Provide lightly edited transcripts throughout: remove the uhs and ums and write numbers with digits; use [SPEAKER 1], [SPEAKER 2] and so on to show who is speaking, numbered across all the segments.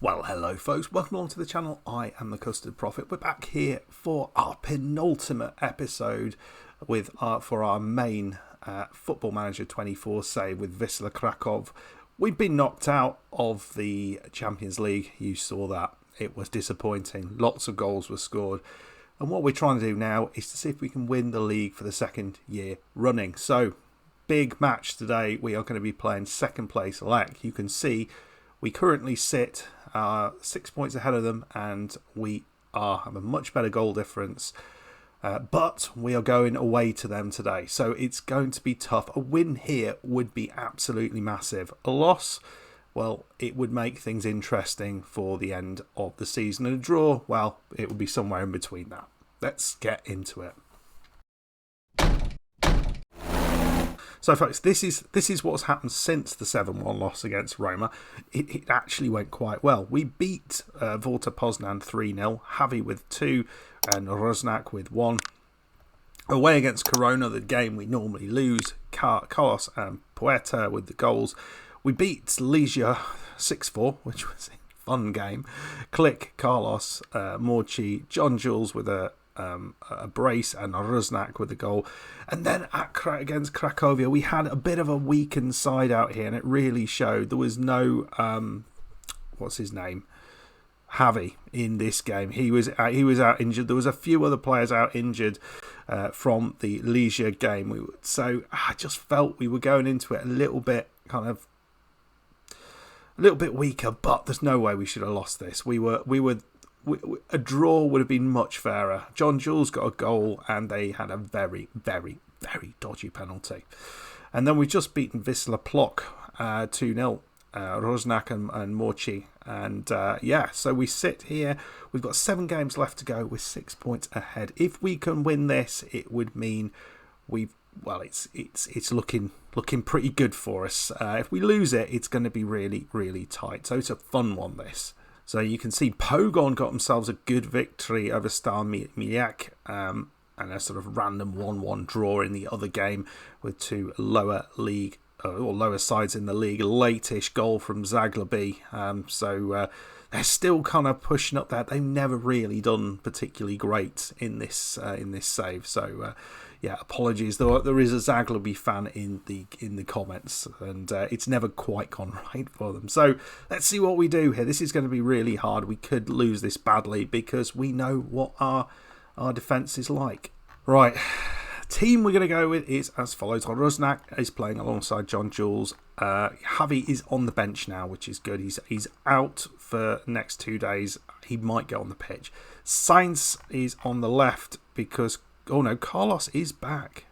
[SPEAKER 1] Well, hello folks, welcome along to the channel. I am the Custard Prophet. We're back here for our penultimate episode with for our main Football Manager 24 save with Wisla Krakow. We've been knocked out of the Champions League. You saw that. It was disappointing. Lots of goals were scored. And what we're trying to do now is to see if we can win the league for the second year running. So, big match today. We are going to be playing second place Lech. You can see we currently sit 6 points ahead of them, and we have a much better goal difference. But we are going away to them today, so it's going to be tough. A win here would be absolutely massive. A loss, well, it would make things interesting for the end of the season. And a draw, well, it would be somewhere in between that. Let's get into it. So, folks, this is what's happened since the 7-1 loss against Roma. It actually went quite well. We beat Vorta Poznan 3-0, Javi with 2 and Roznak with 1. Away against Corona, the game we normally lose, Carlos and Puerta with the goals. We beat Lech 6-4, which was a fun game. Click, Carlos, Morci, John Jules with a brace and Roznak with the goal. And then against Cracovia, we had a bit of a weakened side out here, and it really showed. There was no what's his name, Javi, in this game. He was out injured. There was a few other players out injured from the Lech game. So I just felt we were going into it a little bit weaker. But there's no way we should have lost this. A draw would have been much fairer. John Jules got a goal, and they had a very, very, very dodgy penalty. And then we've just beaten Wisla Plock 2-0. Roznak and Morci. And so we sit here. We've got 7 games left to go with 6 points ahead. If we can win this, it would mean it's looking pretty good for us. If we lose it, it's going to be really, really tight. So it's a fun one, this. So you can see Pogon got themselves a good victory over Stal Mijak, and a sort of random 1-1 draw in the other game with 2 lower sides in the league. A late-ish goal from Zaglabi. So they're still kind of pushing up there. They've never really done particularly great in this save. So apologies. There is a Zaglabi fan in the comments, and it's never quite gone right for them. So let's see what we do here. This is going to be really hard. We could lose this badly because we know what our defence is like. Right. Team we're going to go with is as follows. Roznak is playing alongside John Jules. Javi is on the bench now, which is good. He's out for the next 2 days. He might get on the pitch. Sainz is on the left because, Carlos is back.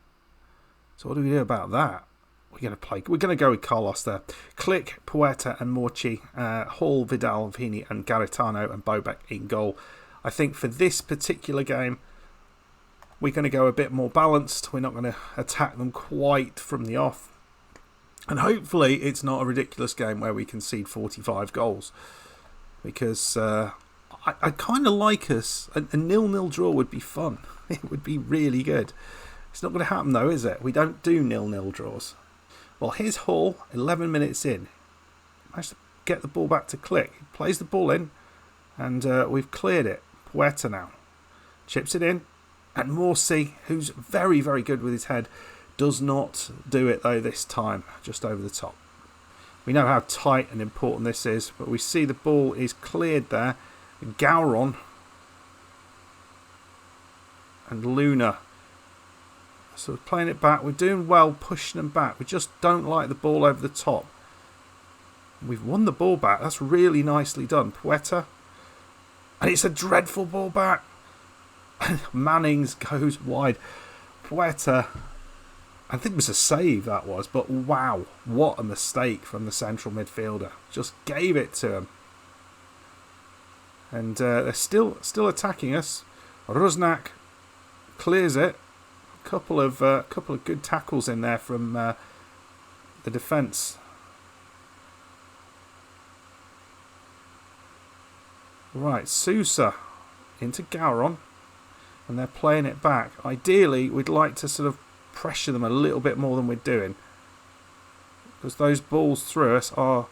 [SPEAKER 1] So what do we do about that? We're going to go with Carlos there. Click, Puerta and Morci, Hall, Vidal, Vini and Garitano and Bobek in goal. I think for this particular game, we're going to go a bit more balanced. We're not going to attack them quite from the off. And hopefully it's not a ridiculous game where we concede 45 goals. Because I kind of like us. A 0-0 draw would be fun. It would be really good. It's not going to happen though, is it? We don't do 0-0 draws. Well, here's Hall, 11 minutes in. Managed to get the ball back to Click. He plays the ball in. And we've cleared it. Puerta now. Chips it in. And Morci, who's very, very good with his head, does not do it though this time. Just over the top. We know how tight and important this is, but we see the ball is cleared there. Gauron and Luna. So we're playing it back. We're doing well, pushing them back. We just don't like the ball over the top. We've won the ball back. That's really nicely done. Puerta. And it's a dreadful ball back. Mannings goes wide. Puerta, I think it was a save that was, but wow, what a mistake from the central midfielder. Just gave it to him. And they're still attacking us. Roznak clears it. A couple of good tackles in there from the defence. Right, Sousa into Gauron. And they're playing it back. Ideally, we'd like to sort of pressure them a little bit more than we're doing. Because those balls through us are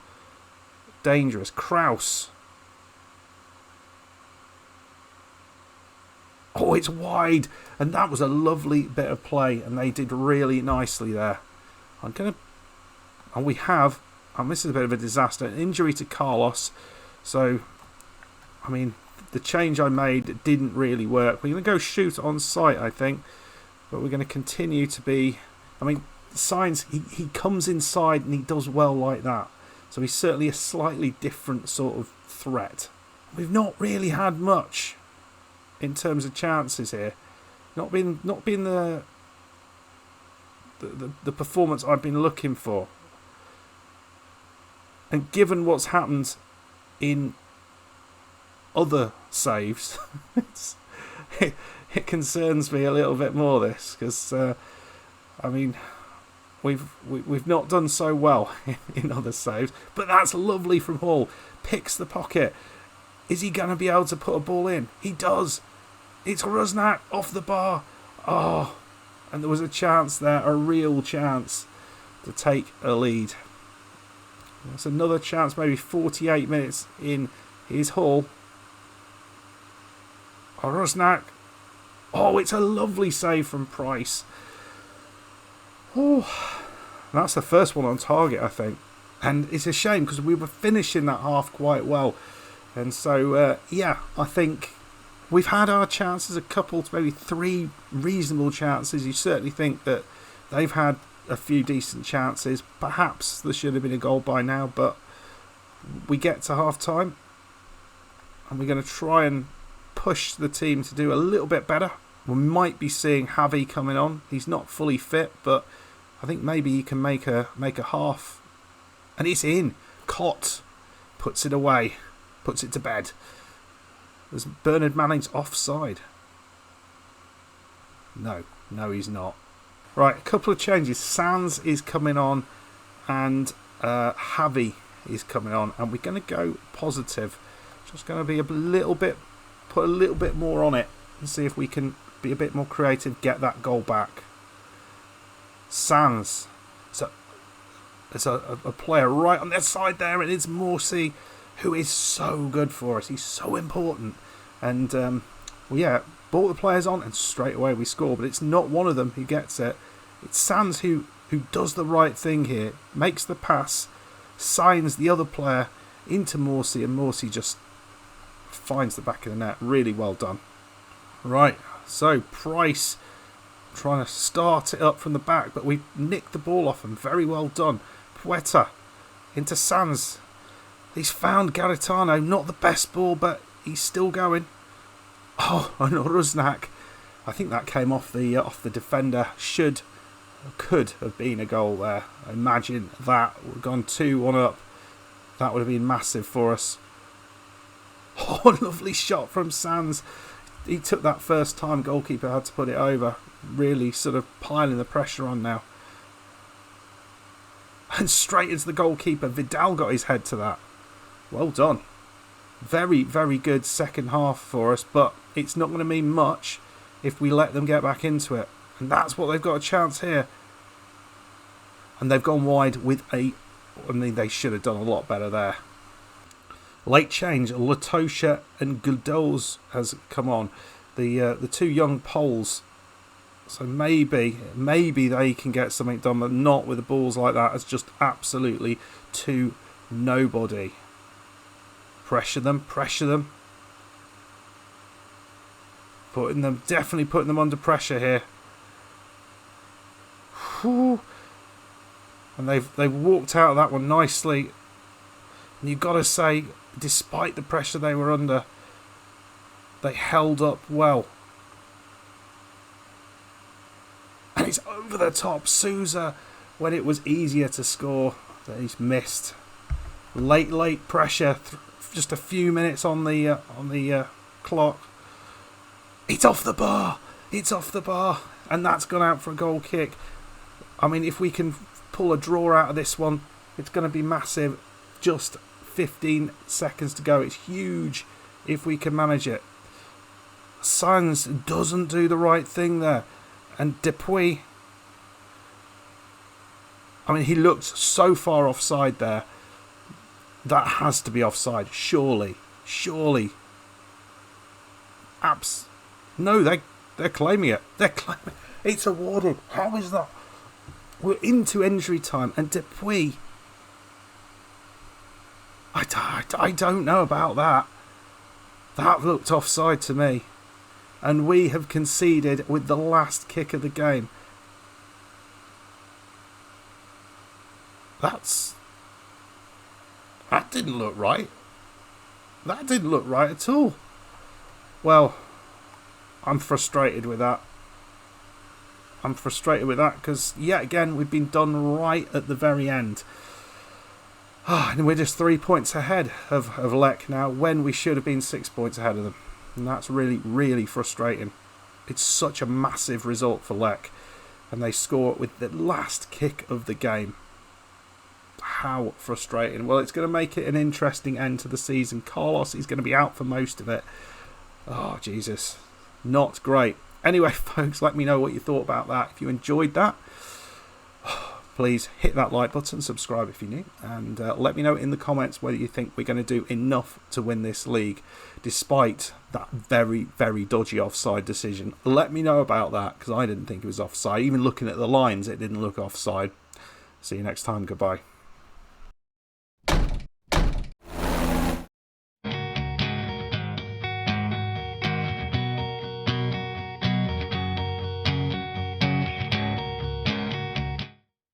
[SPEAKER 1] dangerous. Kraus Oh, it's wide. And that was a lovely bit of play. And they did really nicely there. And we have, and this is a bit of a disaster, an injury to Carlos. So, I mean, the change I made didn't really work. We're going to go shoot on sight, I think. But we're going to continue to be, I mean, Signs, he comes inside and he does well like that. So he's certainly a slightly different sort of threat. We've not really had much in terms of chances here. Not been the performance I've been looking for. And given what's happened in other saves, it concerns me a little bit more, this, because I mean, we've not done so well in other saves, but that's lovely from Hall. Picks the pocket. Is he going to be able to put a ball in? He does. It's Rusnak off the bar. Oh, and there was a chance there, a real chance to take a lead. That's another chance, maybe 48 minutes in. Here's Hall. Oh, Rusnak. Oh, it's a lovely save from Price. Oh, that's the first one on target, I think. And it's a shame because we were finishing that half quite well. And so, yeah, I think we've had our chances, a couple to maybe 3 reasonable chances. You certainly think that they've had a few decent chances. Perhaps there should have been a goal by now, but we get to half time and we're going to try and push the team to do a little bit better. We might be seeing Javi coming on. He's not fully fit, but I think maybe he can make a half. And it's in. Cott puts it away. Puts it to bed. There's Bernard Manning's offside. No, he's not. Right, a couple of changes. Sands is coming on and Javi is coming on. And we're going to go positive. Just going to be put a little bit more on it and see if we can be a bit more creative, get that goal back. Sands. There's a player right on their side there, and it's Morsi, who is so good for us. He's so important. And, brought the players on, and straight away we score. But it's not one of them who gets it. It's Sands who does the right thing here, makes the pass, signs the other player into Morsi, and Morsi just finds the back of the net. Really well done. Right, so Price trying to start it up from the back, but we nicked the ball off him. Very well done. Puerta into Sands. He's found Garitano. Not the best ball, but he's still going. Oh, and Rusnak. I think that came off the defender. Could have been a goal there. Imagine that. We've gone 2-1 up. That would have been massive for us. Oh, lovely shot from Sands. He took that first time. Goalkeeper had to put it over. Really sort of piling the pressure on now. And straight into the goalkeeper. Vidal got his head to that. Well done. Very, very good second half for us, but it's not going to mean much if we let them get back into it. And that's what they've got a chance here. And they've gone wide with they should have done a lot better there. Late change. Latosha and Guldoz has come on. The 2 young Poles. So maybe they can get something done, but not with the balls like that. It's just absolutely to nobody. Pressure them. Definitely putting them under pressure here. Whew. And they've walked out of that one nicely. And you've got to say, despite the pressure they were under, they held up well. And it's over the top. Sousa, when it was easier to score, that he's missed. Late pressure. Just a few minutes on the clock. It's off the bar. And that's gone out for a goal kick. I mean, if we can pull a draw out of this one, it's going to be massive. Just 15 seconds to go. It's huge if we can manage it. Sands doesn't do the right thing there. And Dupuis, I mean, he looked so far offside there. That has to be offside, surely. No, they're claiming it. They're claiming it's awarded. How is that? We're into injury time, and Dupuis. I don't know about that. That looked offside to me. And we have conceded with the last kick of the game. That didn't look right. That didn't look right at all. Well, I'm frustrated with that. I'm frustrated with that because, yet again, we've been done right at the very end. And we're just 3 points ahead of Lech now when we should have been 6 points ahead of them. And that's really, really frustrating. It's such a massive result for Lech. And they score it with the last kick of the game. How frustrating. Well, it's going to make it an interesting end to the season. Carlos is going to be out for most of it. Oh, Jesus. Not great. Anyway, folks, let me know what you thought about that. If you enjoyed that, please hit that like button, subscribe if you're new, and let me know in the comments whether you think we're going to do enough to win this league, despite that very, very dodgy offside decision. Let me know about that, because I didn't think it was offside. Even looking at the lines, it didn't look offside. See you next time. Goodbye.